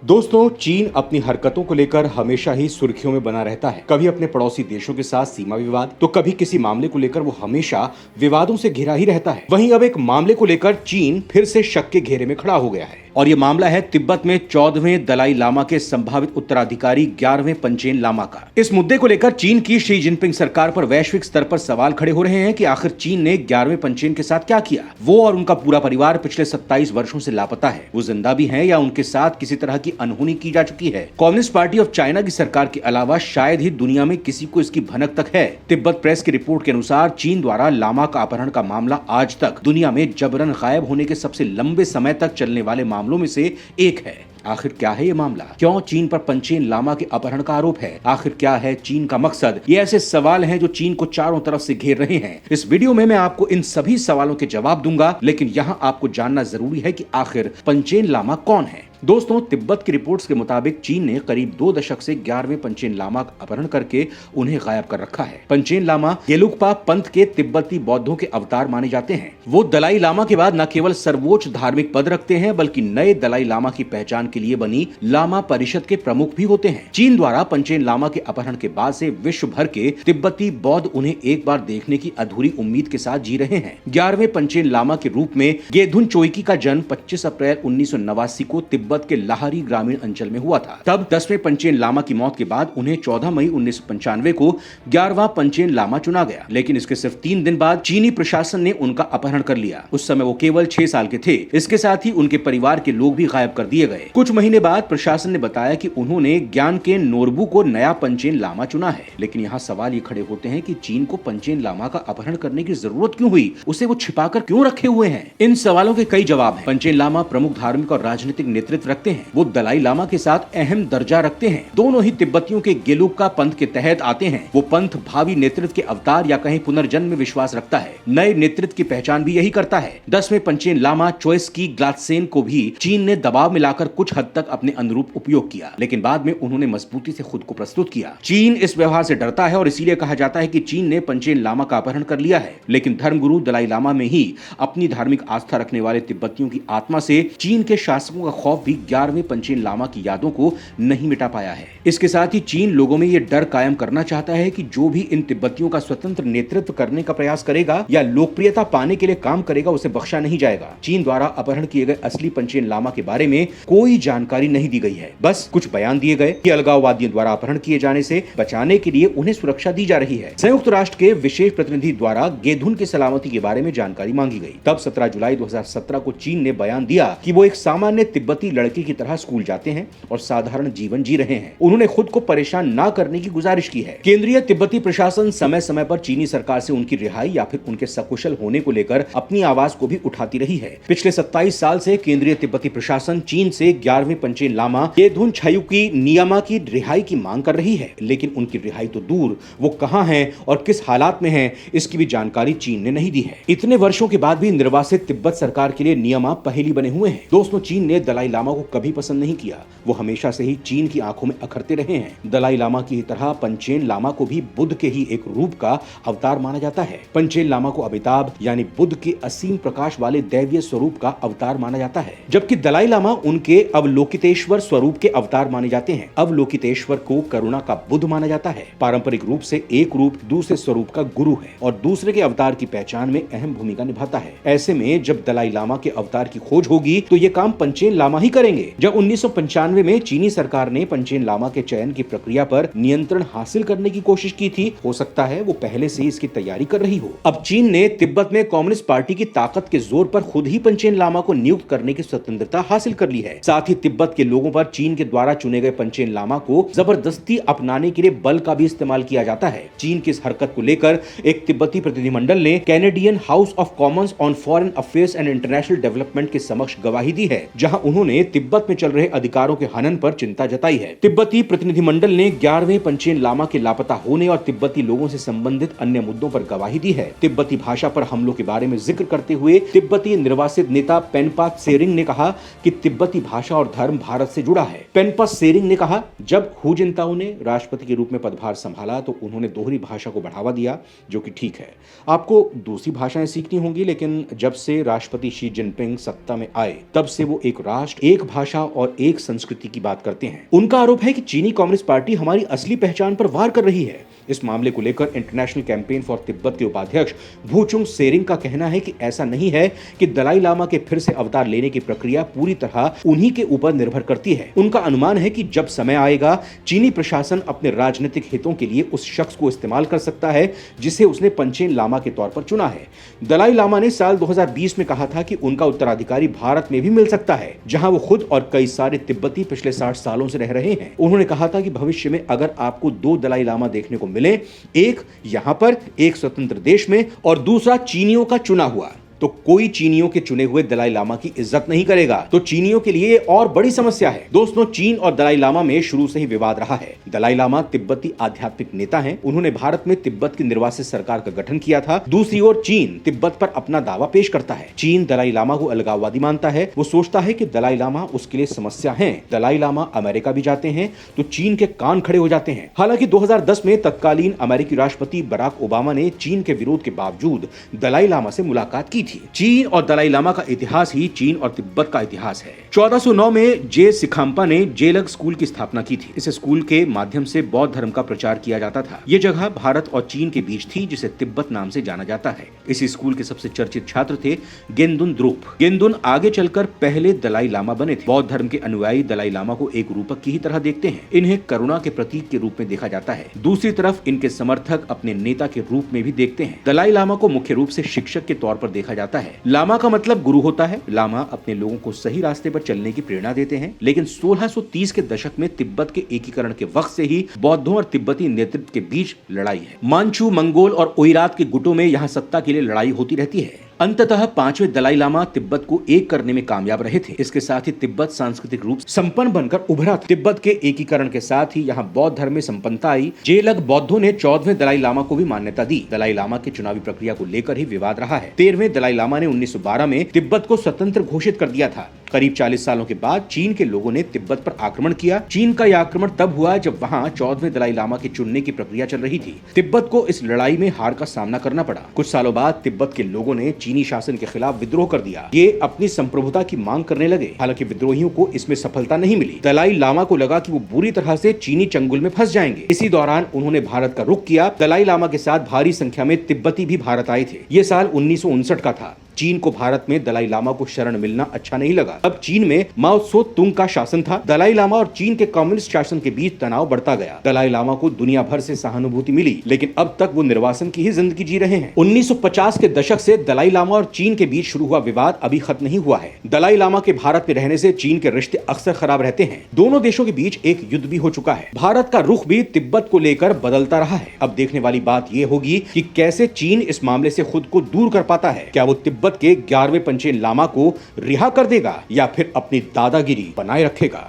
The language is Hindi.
दोस्तों, चीन अपनी हरकतों को लेकर हमेशा ही सुर्खियों में बना रहता है। कभी अपने पड़ोसी देशों के साथ सीमा विवाद, तो कभी किसी मामले को लेकर वो हमेशा विवादों से घिरा ही रहता है। वहीं अब एक मामले को लेकर चीन फिर से शक के घेरे में खड़ा हो गया है और ये मामला है तिब्बत में 14वें दलाई लामा के संभावित उत्तराधिकारी 11वें पंचेन लामा का। इस मुद्दे को लेकर चीन की शी जिनपिंग सरकार पर वैश्विक स्तर पर सवाल खड़े हो रहे हैं कि आखिर चीन ने 11वें पंचेन के साथ क्या किया। वो और उनका पूरा परिवार पिछले 27 वर्षों से लापता है। वो जिंदा भी हैं या उनके साथ किसी तरह की अनहोनी की जा चुकी है। कम्युनिस्ट पार्टी ऑफ चाइना की सरकार के अलावा शायद ही दुनिया में किसी को इसकी भनक तक है। तिब्बत प्रेस की रिपोर्ट के अनुसार चीन द्वारा लामा का अपहरण का मामला आज तक दुनिया में जबरन गायब होने के सबसे लंबे समय तक चलने वाले मामलों में से एक है। आखिर क्या है ये मामला? क्यों चीन पर पंचेन लामा के अपहरण का आरोप है? आखिर क्या है चीन का मकसद? ये ऐसे सवाल हैं जो चीन को चारों तरफ से घेर रहे हैं। इस वीडियो में मैं आपको इन सभी सवालों के जवाब दूंगा, लेकिन यहाँ आपको जानना जरूरी है कि आखिर पंचेन लामा कौन है। दोस्तों, तिब्बत की रिपोर्ट्स के मुताबिक चीन ने करीब 2 दशक से 11वें पंचेन लामा का अपहरण करके उन्हें गायब कर रखा है। पंचेन लामा गेलुकपा पंथ के तिब्बती बौद्धों के अवतार माने जाते हैं। वो दलाई लामा के बाद न केवल सर्वोच्च धार्मिक पद रखते हैं, बल्कि नए दलाई लामा की पहचान के लिए बनी लामा परिषद के प्रमुख भी होते हैं। चीन द्वारा पंचेन लामा के अपहरण के बाद से विश्व भर के तिब्बती बौद्ध उन्हें एक बार देखने की अधूरी उम्मीद के साथ जी रहे हैं। 11वें पंचेन लामा के रूप में गेधुन चोइकी का जन्म 25 अप्रैल 1989 को तिब्बत के लाहरी ग्रामीण अंचल में हुआ था। तब 10वें पंचेन लामा की मौत के बाद उन्हें 14 मई 1995 को 11वां पंचेन लामा चुना गया, लेकिन इसके सिर्फ 3 दिन बाद चीनी प्रशासन ने उनका अपहरण कर लिया। उस समय वो केवल 6 साल के थे। इसके साथ ही उनके परिवार के लोग भी गायब कर दिए गए। कुछ महीने बाद प्रशासन ने बताया कि उन्होंने ज्ञान के नोरबू को नया पंचेन लामा चुना है। लेकिन यहाँ सवाल ये खड़े होते हैं कि चीन को पंचेन लामा का अपहरण करने की जरूरत क्यों हुई? उसे वो छिपाकर क्यों रखे हुए हैं? इन सवालों के कई जवाब हैं। पंचेन लामा प्रमुख धार्मिक और राजनीतिक नेतृत्व रखते हैं। वो दलाई लामा के साथ अहम दर्जा रखते हैं। दोनों ही तिब्बतियों के गेलुका पंथ के तहत आते हैं। वो पंथ भावी नेतृत्व के अवतार या कहीं पुनर्जन्म में विश्वास रखता है। नए नेतृत्व की पहचान भी यही करता है। 10वें पंचेन लामा चोइस्की ग्लात्सेन को भी चीन ने दबाव मिलाकर कुछ हद तक अपने अनुरूप उपयोग किया, लेकिन बाद में उन्होंने मजबूती से खुद को प्रस्तुत किया। चीन इस व्यवहार से डरता है और इसीलिए कहा जाता है कि चीन ने पंचेन लामा का अपहरण कर लिया है। लेकिन धर्मगुरु दलाई लामा में ही अपनी धार्मिक आस्था रखने वाले तिब्बतियों की आत्मा से चीन के शासकों का खौफ भी 11वें पंचेन लामा की यादों को नहीं मिटा पाया है। इसके साथ ही चीन लोगों में ये डर कायम करना चाहता है कि जो भी इन तिब्बतियों का स्वतंत्र नेतृत्व करने का प्रयास करेगा या लोकप्रियता पाने के लिए काम करेगा, उसे बख्शा नहीं जाएगा। चीन द्वारा अपहरण किए गए असली पंचेन लामा के बारे में कोई जानकारी नहीं दी गई है। बस कुछ बयान दिए गए कि अलगाववादियों द्वारा अपहरण किए जाने से बचाने के लिए उन्हें सुरक्षा दी जा रही है। संयुक्त राष्ट्र के विशेष प्रतिनिधि द्वारा गेधुन की सलामती के बारे में जानकारी मांगी गई। तब 17 जुलाई 2017 को चीन ने बयान दिया कि वो एक सामान्य तिब्बती लड़के की तरह स्कूल जाते हैं और साधारण जीवन जी रहे हैं। उन्होंने खुद को परेशान ना करने की गुजारिश की है। केंद्रीय तिब्बती प्रशासन समय समय पर चीनी सरकार से उनकी रिहाई या फिर उनके सकुशल होने को लेकर अपनी आवाज को भी उठाती रही है। पिछले 27 साल से केंद्रीय तिब्बती प्रशासन चीन से 11वें पंचेन लामा गेधुन छायुकी नियामा की रिहाई की मांग कर रही है, लेकिन उनकी रिहाई तो दूर, वो कहां हैं और किस हालात में हैं, इसकी भी जानकारी चीन ने नहीं दी है। इतने वर्षों के बाद भी निर्वासित तिब्बत सरकार के लिए नियामा पहेली बने हुए हैं। दोस्तों, चीन ने दलाई लामा को कभी पसंद नहीं किया। वो हमेशा से ही चीन की आंखों में अखरते रहे हैं। दलाई लामा की तरह पंचेन लामा को भी बुद्ध के ही एक रूप का अवतार माना जाता है। पंचेन लामा को अमिताभ यानी बुद्ध के असीम प्रकाश वाले दैवीय स्वरूप का अवतार माना जाता है, जबकि दलाई लामा उनके अवलोकितेश्वर स्वरूप के अवतार माने जाते हैं। अवलोकितेश्वर को करुणा का बुद्ध माना जाता है। पारंपरिक रूप से एक रूप दूसरे स्वरूप का गुरु है और दूसरे के अवतार की पहचान में अहम भूमिका निभाता है। ऐसे में जब दलाई लामा के अवतार की खोज होगी तो ये काम पंचेन लामा ही करेंगे। जब 1995 में चीनी सरकार ने पंचेन लामा के चयन की प्रक्रिया पर नियंत्रण हासिल करने की कोशिश की थी, हो सकता है वो पहले से इसकी तैयारी कर रही हो। अब चीन ने तिब्बत में कम्युनिस्ट पार्टी की ताकत के जोर पर खुद ही पंचेन लामा को नियुक्त करने की स्वतंत्रता हासिल कर ली है। साथ ही तिब्बत के लोगों पर चीन के द्वारा चुने गए पंचेन लामा को जबरदस्ती अपनाने के लिए बल का भी इस्तेमाल किया जाता है। चीन की इस हरकत को लेकर एक तिब्बती प्रतिनिधिमंडल ने Canadian house of Commons on foreign affairs and international development के समक्ष गवाही दी है, जहां उन्होंने तिब्बत में चल रहे अधिकारों के हनन पर चिंता जताई है। तिब्बती प्रतिनिधिमंडल ने 11वें पंचेन लामा के लापता होने और तिब्बती लोगों से संबंधित अन्य मुद्दों पर गवाही दी है। तिब्बती भाषा पर हमलों के बारे में जिक्र करते हुए तिब्बती निर्वासित नेता पेनपा त्सेरिंग ने कहा कि तिब्बती भाषा और धर्म भारत से जुड़ा है। पेनपा त्सेरिंग ने कहा, जब हु जिनताओ ने राष्ट्रपति के रूप में पदभार संभाला तो उन्होंने दोहरी भाषा को बढ़ावा दिया, जो कि ठीक है। आपको दूसरी भाषाएं सीखनी होंगी, लेकिन जब से राष्ट्रपति शी जिनपिंग सत्ता में आए तब से वो एक राष्ट्र एक भाषा और एक संस्कृति की बात करते हैं। उनका आरोप है कि चीनी कम्युनिस्ट पार्टी हमारी असली पहचान पर वार कर रही है। इस मामले को लेकर इंटरनेशनल कैंपेन फॉर तिब्बत के उपाध्यक्ष भूचुंग सेरिंग का कहना है कि ऐसा नहीं है कि दलाई लामा के फिर से अवतार लेने की प्रक्रिया पूरी तरह उन्हीं के ऊपर निर्भर करती है। उनका अनुमान है कि जब समय आएगा, चीनी प्रशासन अपने राजनीतिक हितों के लिए उस शख्स को इस्तेमाल कर सकता है जिसे उसने पंचेन लामा के तौर पर चुना है। दलाई लामा ने साल 2020 में कहा था कि उनका उत्तराधिकारी भारत में भी मिल सकता है, जहां वो खुद और कई सारे तिब्बती पिछले 60 सालों से रह रहे हैं। उन्होंने कहा था कि भविष्य में अगर आपको 2 दलाई लामा देखने को मिले, एक यहां पर एक स्वतंत्र देश में और दूसरा चीनियों का चुना हुआ, तो कोई चीनियों के चुने हुए दलाई लामा की इज्जत नहीं करेगा। तो चीनियों के लिए और बड़ी समस्या है। दोस्तों, चीन और दलाई लामा में शुरू से ही विवाद रहा है। दलाई लामा तिब्बती आध्यात्मिक नेता हैं। उन्होंने भारत में तिब्बत की निर्वासित सरकार का गठन किया था। दूसरी ओर चीन तिब्बत पर अपना दावा पेश करता है। चीन दलाई लामा को अलगाववादी मानता है। वो सोचता है कि दलाई लामा उसके लिए समस्या है। दलाई लामा अमेरिका भी जाते हैं तो चीन के कान खड़े हो जाते हैं। हालांकि 2010 में तत्कालीन अमेरिकी राष्ट्रपति बराक ओबामा ने चीन के विरोध के बावजूद दलाई लामा से मुलाकात की थी। चीन और दलाई लामा का इतिहास ही चीन और तिब्बत का इतिहास है। 1409 में जे सिखाम्पा ने जेलग स्कूल की स्थापना की थी। इस स्कूल के माध्यम से बौद्ध धर्म का प्रचार किया जाता था। ये जगह भारत और चीन के बीच थी, जिसे तिब्बत नाम से जाना जाता है। इस स्कूल के सबसे चर्चित छात्र थे गेंदुन द्रुप। गेंदुन आगे चलकर पहले दलाई लामा बने थे। बौद्ध धर्म के अनुयायी दलाई लामा को एक रूपक की ही तरह देखते हैं। इन्हें करुणा के प्रतीक के रूप में देखा जाता है। दूसरी तरफ इनके समर्थक अपने नेता के रूप में भी देखते हैं। दलाई लामा को मुख्य रूप से शिक्षक के तौर पर देखा जाता है। लामा का मतलब गुरु होता है। लामा अपने लोगों को सही रास्ते पर चलने की प्रेरणा देते हैं। लेकिन 1630 के दशक में तिब्बत के एकीकरण के वक्त से ही बौद्धों और तिब्बती नेतृत्व के बीच लड़ाई है। मांचू, मंगोल और ओइरात के गुटों में यहाँ सत्ता के लिए लड़ाई होती रहती है। अंततः 5वें दलाई लामा तिब्बत को एक करने में कामयाब रहे थे। इसके साथ ही तिब्बत सांस्कृतिक रूप संपन्न बनकर उभरा था। तिब्बत के एकीकरण के साथ ही यहाँ बौद्ध धर्म में संपन्नता आई। जेलग बौद्धों ने 14वें दलाई लामा को भी मान्यता दी। दलाई लामा के चुनावी प्रक्रिया को लेकर ही विवाद रहा है। 13वें दलाई लामा ने 1912 में तिब्बत को स्वतंत्र घोषित कर दिया था। करीब 40 सालों के बाद चीन के लोगों ने तिब्बत पर आक्रमण किया। चीन का यह आक्रमण तब हुआ जब वहाँ 14वें दलाई लामा के चुनने की प्रक्रिया चल रही थी। तिब्बत को इस लड़ाई में हार का सामना करना पड़ा। कुछ सालों बाद तिब्बत के लोगों ने चीनी शासन के खिलाफ विद्रोह कर दिया। ये अपनी संप्रभुता की मांग करने लगे। हालांकि विद्रोहियों को इसमें सफलता नहीं मिली। दलाई लामा को लगा कि वो बुरी तरह से चीनी चंगुल में फंस जाएंगे। इसी दौरान उन्होंने भारत का रुख किया। दलाई लामा के साथ भारी संख्या में तिब्बती भी भारत आए थे। ये साल 1959 का था। चीन को भारत में दलाई लामा को शरण मिलना अच्छा नहीं लगा। अब चीन में माओ त्सो तुंग का शासन था। दलाई लामा और चीन के कम्युनिस्ट शासन के बीच तनाव बढ़ता गया। दलाई लामा को दुनिया भर से सहानुभूति मिली, लेकिन अब तक वो निर्वासन की ही जिंदगी जी रहे हैं। 1950 के दशक से दलाई लामा और चीन के बीच शुरू हुआ विवाद अभी खत्म नहीं हुआ है। दलाई लामा के भारत में रहने से चीन के रिश्ते अक्सर खराब रहते हैं। दोनों देशों के बीच एक युद्ध भी हो चुका है। भारत का रुख भी तिब्बत को लेकर बदलता रहा है। अब देखने वाली बात यह होगी कि कैसे चीन इस मामले से खुद को दूर कर पाता है। क्या वो तिब्बत के 11वें पंचेन लामा को रिहा कर देगा या फिर अपनी दादागिरी बनाए रखेगा।